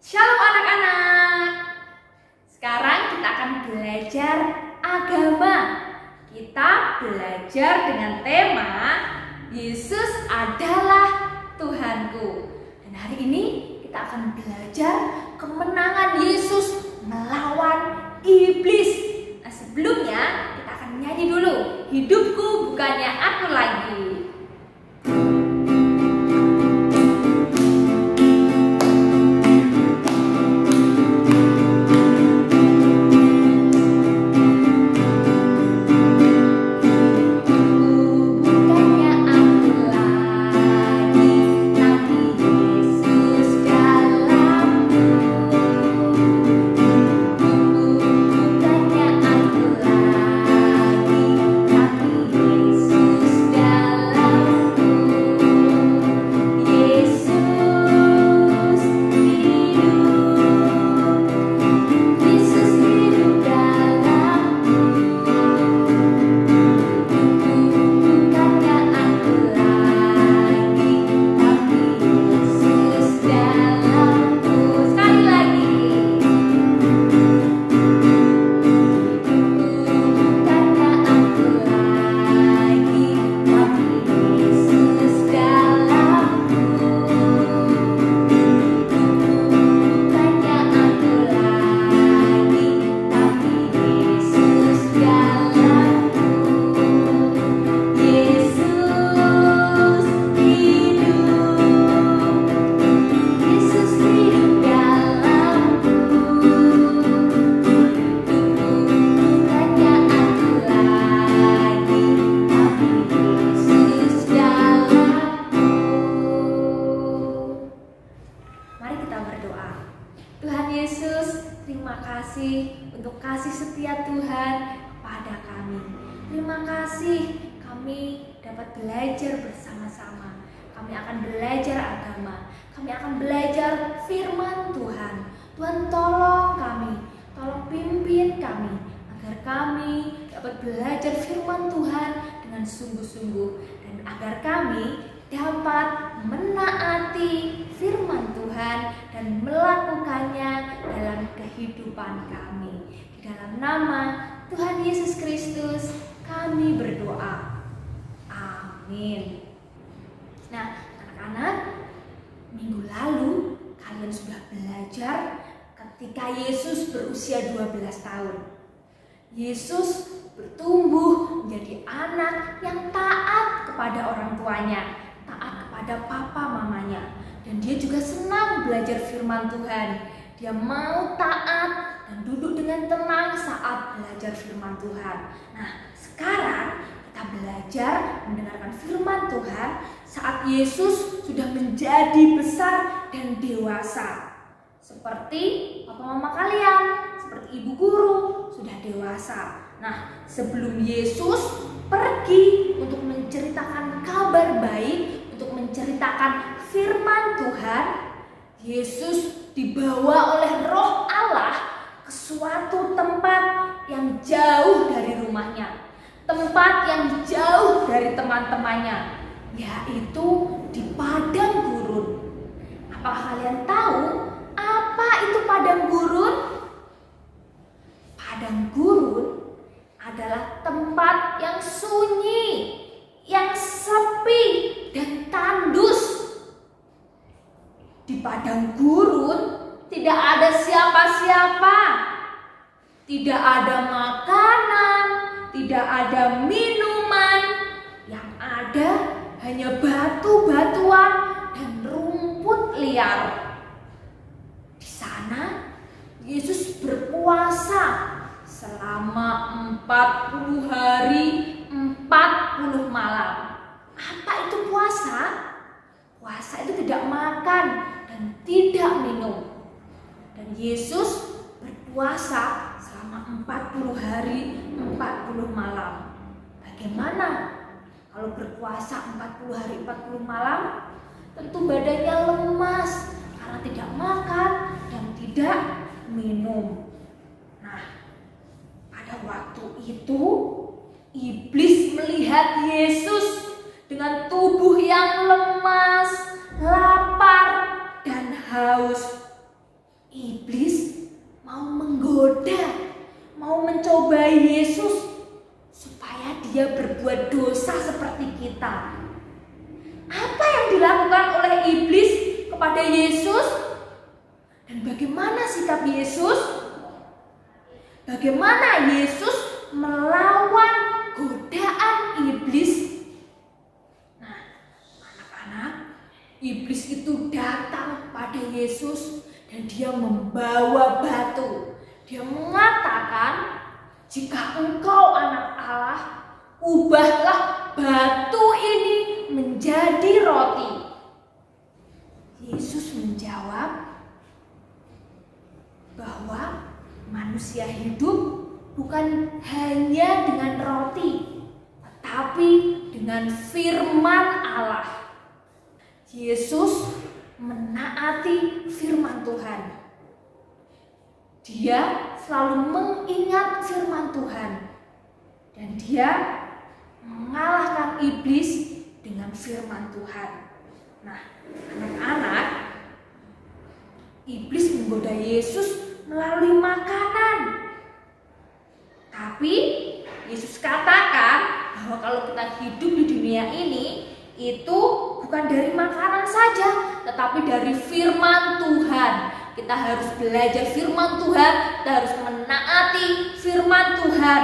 Shalom anak-anak. Sekarang kita akan belajar agama. Kita belajar dengan tema Yesus adalah Tuhanku. Dan hari ini kita akan belajar kemenangan Yesus melawan iblis. Nah, sebelumnya kita akan menyanyi dulu. Hidupku bukannya aku lagi. Tuhan Yesus, terima kasih untuk kasih setia Tuhan kepada kami. Terima kasih kami dapat belajar bersama-sama. Kami akan belajar agama. Kami akan belajar firman Tuhan. Tuhan tolong kami, tolong pimpin kami agar kami dapat belajar firman Tuhan dengan sungguh-sungguh dan agar kami dapat menaati firman Tuhan dan melakukannya dalam kehidupan kami. Di dalam nama Tuhan Yesus Kristus kami berdoa. Amin. Nah, anak-anak, minggu lalu kalian sudah belajar ketika Yesus berusia 12 tahun. Yesus bertumbuh menjadi anak yang taat kepada orang tuanya, taat kepada papa mamanya, dan dia juga senang belajar firman Tuhan. Dia mau taat dan duduk dengan tenang saat belajar firman Tuhan. Nah, sekarang kita belajar mendengarkan firman Tuhan saat Yesus sudah menjadi besar dan dewasa. Seperti papa mama kalian, seperti ibu guru sudah dewasa. Nah, sebelum Yesus pergi untuk menceritakan kabar baik, untuk menceritakan firman Tuhan, Yesus dibawa oleh Roh Allah ke suatu tempat yang jauh dari rumahnya, tempat yang jauh dari teman-temannya, yaitu di padang gurun. Apakah kalian tahu apa itu padang gurun? Padang gurun adalah tempat yang sunyi, yang sepi dan tandus. Di padang gurun tidak ada siapa-siapa, tidak ada makanan, tidak ada minuman, yang ada hanya batu-batuan dan rumput liar. Di sana Yesus berpuasa selama 40 hari 40 malam. Apa itu puasa? Puasa itu tidak makan dan tidak minum. Dan Yesus berpuasa selama 40 hari 40 malam. Bagaimana kalau berpuasa 40 hari 40 malam? Tentu badannya lemas karena tidak makan dan tidak minum. Nah, pada waktu itu iblis melihat Yesus dengan tubuh yang lemas, lapar, dan haus. iblis mau menggoda, mau mencobai Yesus supaya dia berbuat dosa seperti kita. Apa yang dilakukan oleh iblis kepada Yesus? Dan bagaimana sikap Yesus? Bagaimana Yesus melawan godaan iblis? Nah, anak-anak, iblis itu datang pada Yesus dan dia membawa batu. Dia mengatakan, jika engkau anak Allah, ubahlah batu ini menjadi roti. Yesus menjawab bahwa manusia hidup bukan hanya dengan roti, tetapi dengan firman Allah. Yesus menaati firman Tuhan. Dia selalu mengingat firman Tuhan. Dan dia mengalahkan iblis dengan firman Tuhan. Nah, anak-anak, iblis menggoda Yesus melalui makanan. Tapi Yesus katakan bahwa kalau kita hidup di dunia ini, itu bukan dari makanan saja, tetapi dari firman Tuhan. Kita harus belajar firman Tuhan, kita harus menaati firman Tuhan.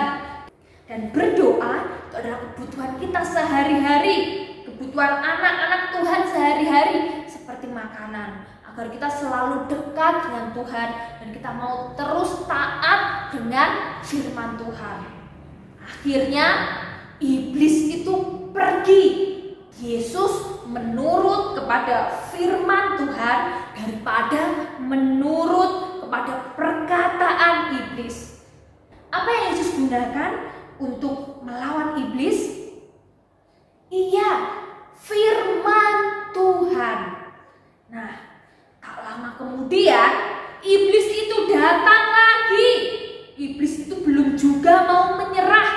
Dan berdoa itu adalah kebutuhan kita sehari-hari, kebutuhan anak-anak Tuhan sehari-hari, seperti makanan, agar kita selalu dekat dengan Tuhan dan kita mau terus taat dengan firman Tuhan. Akhirnya iblis itu pergi. Yesus menurut kepada firman Tuhan daripada menurut kepada perkataan iblis. Apa yang Yesus gunakan untuk melawan iblis? Iya, firman Tuhan. Nah, tak lama kemudian iblis itu datang lagi. Iblis itu belum juga mau menyerah,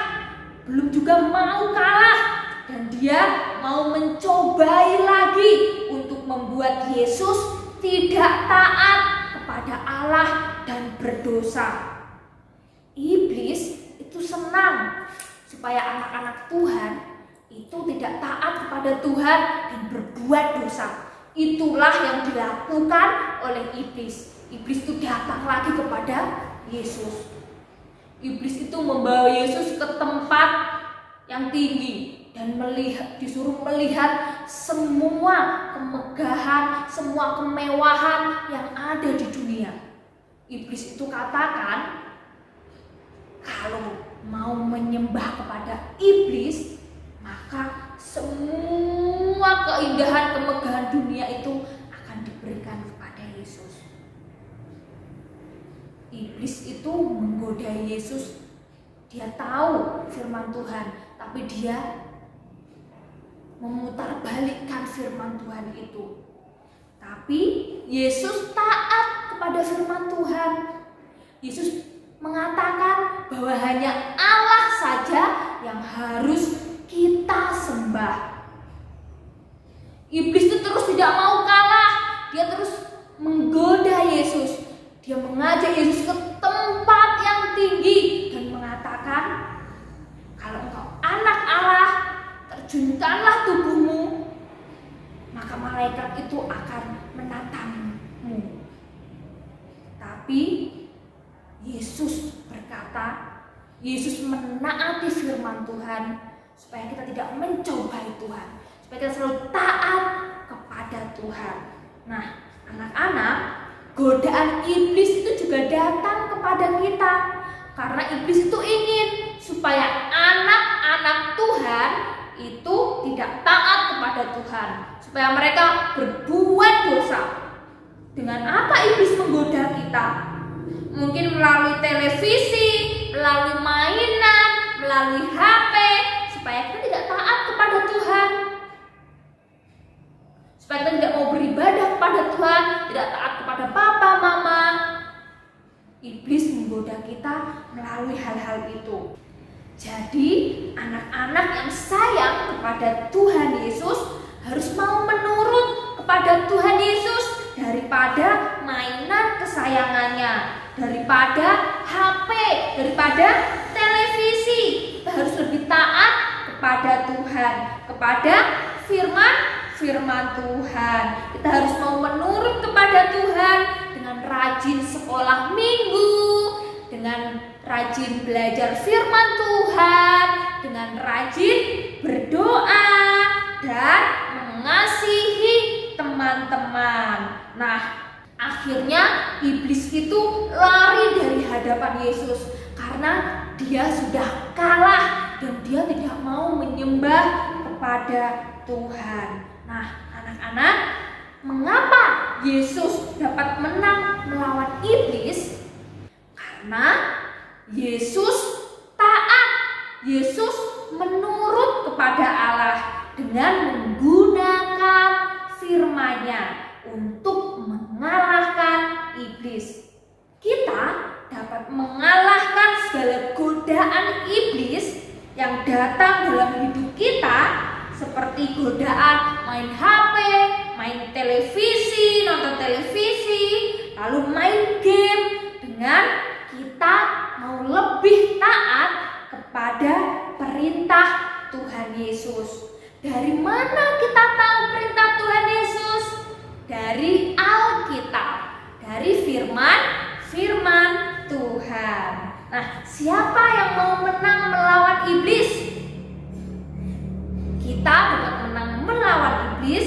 belum juga mau kalah. Dan dia mau mencobai lagi untuk membuat Yesus tidak taat kepada Allah dan berdosa. Iblis itu senang supaya anak-anak Tuhan itu tidak taat kepada Tuhan dan berbuat dosa. Itulah yang dilakukan oleh iblis. Iblis itu datang lagi kepada Yesus. Iblis itu membawa Yesus ke tempat yang tinggi dan disuruh melihat semua kemegahan, semua kemewahan yang ada di dunia. Iblis itu katakan, kalau mau menyembah kepada iblis, maka semua keindahan kemegahan dunia itu akan diberikan kepada Yesus. Iblis itu menggoda Yesus. Dia tahu firman Tuhan, tapi dia memutarbalikkan firman Tuhan itu. Tapi Yesus taat kepada firman Tuhan. Yesus mengatakan bahwa hanya Allah saja yang harus kita sembah. Iblis itu terus tidak mau kalah. Dia terus menggoda Yesus. Dia mengajak Yesus ke tempat yang tinggi dan mengatakan, kalau engkau anak Allah, terjunkanlah tubuhmu, maka malaikat itu akan menatangmu. Tapi Yesus berkata, Yesus menaati firman Tuhan supaya kita tidak mencobai Tuhan, supaya kita selalu taat kepada Tuhan. Nah, anak-anak, godaan iblis itu juga datang kepada kita, karena iblis itu ingin supaya anak-anak Tuhan itu tidak taat kepada Tuhan, supaya mereka berbuat dosa. Dengan apa iblis menggoda kita? Mungkin melalui televisi, melalui mainan, melalui HP, supaya kita tidak taat kepada Tuhan, supaya kita tidak mau beribadah kepada Tuhan, tidak taat kepada papa, mama. Iblis menggoda kita melalui hal-hal itu. Jadi anak-anak yang sayang kepada Tuhan Yesus harus mau menurut kepada Tuhan Yesus daripada mainan kesayangan daripada HP, daripada televisi. Kita harus lebih taat kepada Tuhan, kepada firman Tuhan. Kita harus mau menurut kepada Tuhan dengan rajin sekolah minggu, dengan rajin belajar firman Tuhan, dengan rajin berdoa dan mengasihi teman-teman. Nah, akhirnya iblis itu lari dari hadapan Yesus karena dia sudah kalah dan dia tidak mau menyembah kepada Tuhan. Nah, anak-anak, mengapa Yesus dapat menang melawan iblis? Karena Yesus taat, Yesus menurut kepada Allah dengan menggunakan firman-Nya untuk mengalahkan iblis. Kita dapat mengalahkan segala godaan iblis yang datang dalam hidup kita, seperti godaan main HP, main televisi, nonton televisi, lalu main game, dengan kita mau lebih taat kepada perintah Tuhan Yesus. Dari mana kita tahu perintah Tuhan Yesus? Dari Alkitab, dari firman Tuhan. Nah, siapa yang mau menang melawan iblis? Kita dapat menang melawan iblis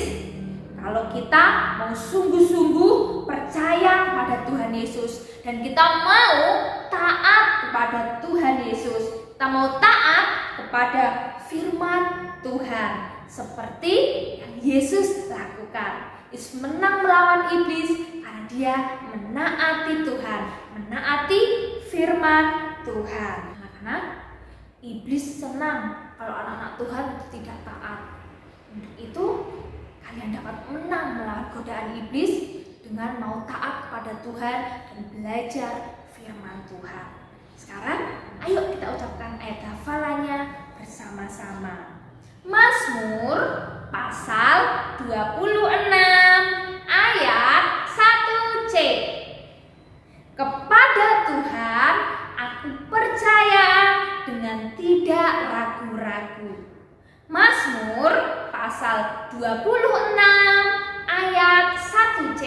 kalau kita mau sungguh-sungguh percaya pada Tuhan Yesus dan kita mau taat kepada Tuhan Yesus. Kita mau taat kepada firman Tuhan seperti yang Yesus lakukan. Yesus menang melawan iblis karena dia menaati Tuhan, menaati firman Tuhan. Anak-anak, iblis senang kalau anak-anak Tuhan tidak taat. Untuk itu, kalian dapat menang melawan godaan iblis dengan mau taat kepada Tuhan dan belajar firman Tuhan. Sekarang, ayo kita ucapkan ayat hafalannya bersama-sama. Mazmur pasal 26 ayat 1c. Kepada Tuhan aku percaya dengan tidak ragu-ragu. Mazmur pasal 26 ayat 1c.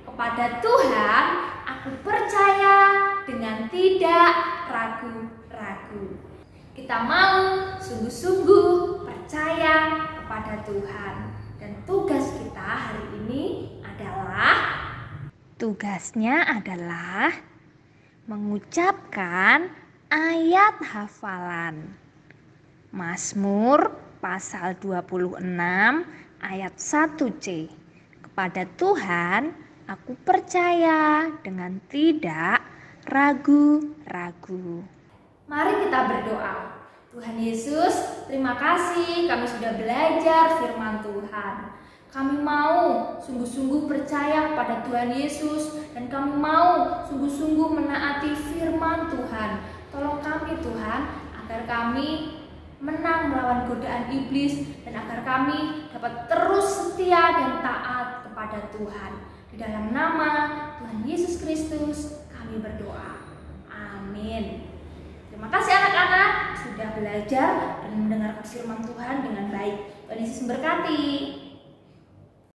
Kepada Tuhan aku percaya dengan tidak ragu-ragu. Kita mau sungguh-sungguh percaya kepada Tuhan. Dan tugas kita hari ini Tugasnya adalah mengucapkan ayat hafalan. Mazmur pasal 26 ayat 1c. Kepada Tuhan aku percaya dengan tidak ragu-ragu. Mari kita berdoa. Tuhan Yesus, terima kasih kami sudah belajar firman Tuhan. Kami mau sungguh-sungguh percaya kepada Tuhan Yesus dan kami mau sungguh-sungguh menaati firman Tuhan. Tolong kami Tuhan agar kami menang melawan godaan iblis dan agar kami dapat terus setia dan taat kepada Tuhan. Di dalam nama Tuhan Yesus Kristus kami berdoa. Amin. Terima kasih anak-anak sudah belajar dan mendengarkan firman Tuhan dengan baik. Tuhan Yesus memberkati.